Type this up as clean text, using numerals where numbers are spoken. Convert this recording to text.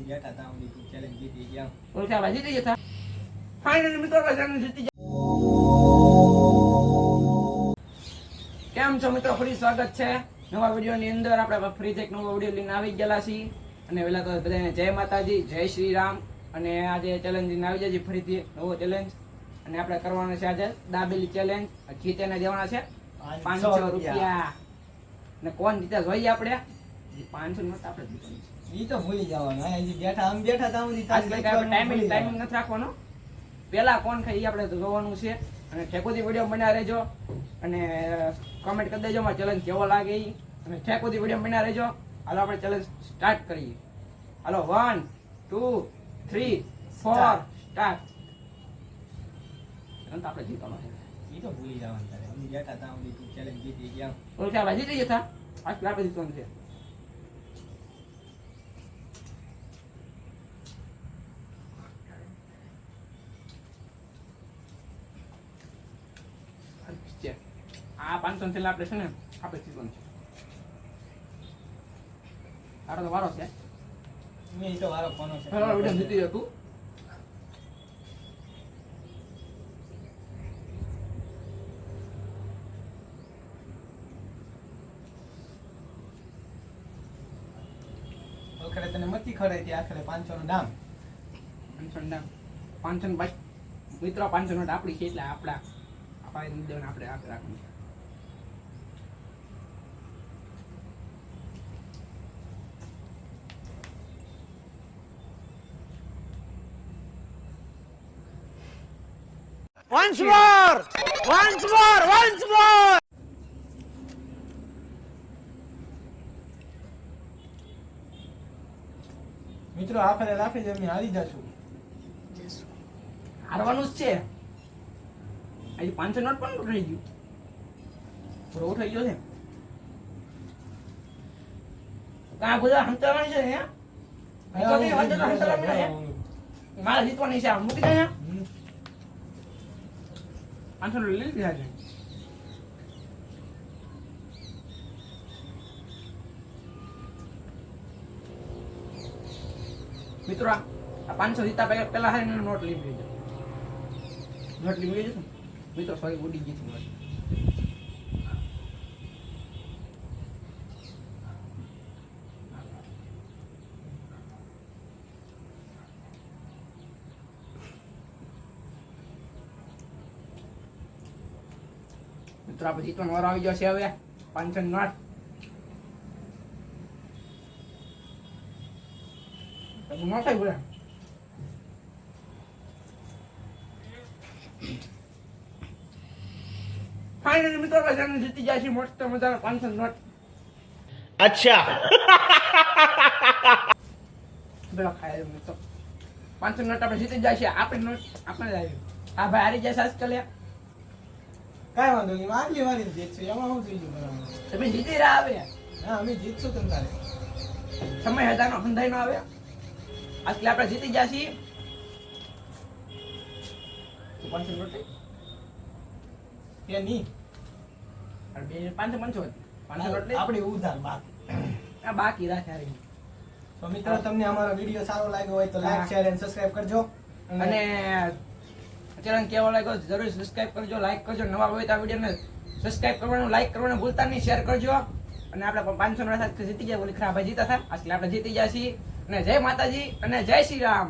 બેઠા હતા હું ચેલેન્જ જીતી ગયા ઓછા ભાઈ જીતી ગયા ફાઇનલી મિત્રો ચેલેન્જ જીતી ગયા. કેમ છો મિત્રો, ફરી સ્વાગત છે નવા વિડીયોની અંદર. આપણે ફરીથી એક નવો વિડીયો લઈને આવી ગયેલા છીએ અને પહેલા તો બધાને જય માતાજી, જય શ્રી રામ. અને આજે ચેલેન્જ લઈને આવી જાય ફરીથી નવો ચેલેન્જ અને આપણે કરવાનો છે આજે દાબેલી ચેલેન્જ. જીતેને દેવાના છે 500 રૂપિયા ને કોણ જીતે જોઈએ આપણે 500 નોટ આપણે જીતવાની છે. ઈ તો ભૂલી જવાનું. અહીં બેઠા આમ બેઠા હતા હું ટાઈમિંગ નથી રાખવાનો. પેલા કોણ ખાય એ આપણે જોવાનું છે. અને ઠેકોથી વિડીયો બન્યા રહેજો અને કમેન્ટ કરી દેજો મારો ચેલેન્જ કેવો લાગે એ. અને ઠેકોથી વિડીયો બન્યા રહેજો. હાલો આપણે ચેલેન્જ સ્ટાર્ટ કરીએ. હાલો 1 2 3 4 સ્ટાર્ટ. આપણે જીતવાનો છે. ઈ તો ભૂલી જવાનું તારે. અમે બેઠા હતા હું ચેલેન્જ જીતી ગયા ઓળખ્યા ભાઈ જીતી ગયા આટલા આપણે જીતવાનું છે. આ 500 થેલા આપણે છે ને આપણે જીતવાનું છે. તારો તો વારો છે. મેં ઈ તો વારો કોનો છે વિડીયો જીતી ગયો તું. આખરે તને મતી ખડાઈ હતી આખરે 500 નું દામ 500 ને બસ મિત્રો 500 નોટ આપણી છે એટલે આપણે દેવાના આપણે આગળ રાખવાનું છે. Once more! Once more! Once more! મિત્રો આખરે રાખી જ અમે હારી જશું. હારવાનું જ છે. આજે 500 નોટ પણ ઉઠાઈ ગયું. થોડો ઉઠાઈ ગયો છે. કા બધા હંતાવાની છે હે? તો કે વાંચો તો હંતાવાની હે. મારે જીતવાની છે. મૂકી દે હે. 500 લઈ લીધા છે. મિત્રો આ 500 જીતા પહેલા હારે નોટ લઈ લેજો. નોટ લઈ લેજો મિત્રો. સોરી ઉડી ગઈ છે નોટ. મિત્રો આપણે જીતવાનો વારો આવી ગયો છે હવે 500 નોટ. નો થાય બોલે. ફાઇનલી મિત્રો આપણે જીતી જાય છે મસ્ત મજાના 500 નોટ. अच्छा બેલો ખાય મિત્રો 500 નોટ આપણે જીતી જાય છે. આપણે નોટ આપણે જ આવી. આ ભાઈ હારી જાય સાસ કલે. કાંઈ વાંધો નહીં. આગલી વારી જીતશું. એમાં શું થઈ ગયું? તમે જીતી રહ્યા આવે. હા અમે જીતશું તમ તારે. સમય હજારનો બંધાઈ નો આવે. આટલે આપણે જીતી ગયા છીએ. 500 નોટ કે નહીં? અને 555 નોટ લે. આપણે ઉધાર બાકી. આ બાકી રાખે હારી. તો મિત્રો તમને અમારો વિડીયો સારો લાગ્યો હોય તો લાઈક શેર અને સબસ્ક્રાઇબ કરજો. અને ચેનલ કેવો લાગ્યો જરૂર સબસ્ક્રાઇબ કરજો, લાઈક કરજો. નવા હોય તો આ વિડીયોને સબસ્ક્રાઇબ કરવાનું, લાઈક કરવાનું ભૂલતા નહીં, શેર કરજો. અને આપણે 500 સાથે જીતી ગયા. બોલી ખરા ભાઈ જીતા હતા. આટલે આપણે જીતી ગયા છીએ. અને જય માતાજી અને જય શ્રી રામ.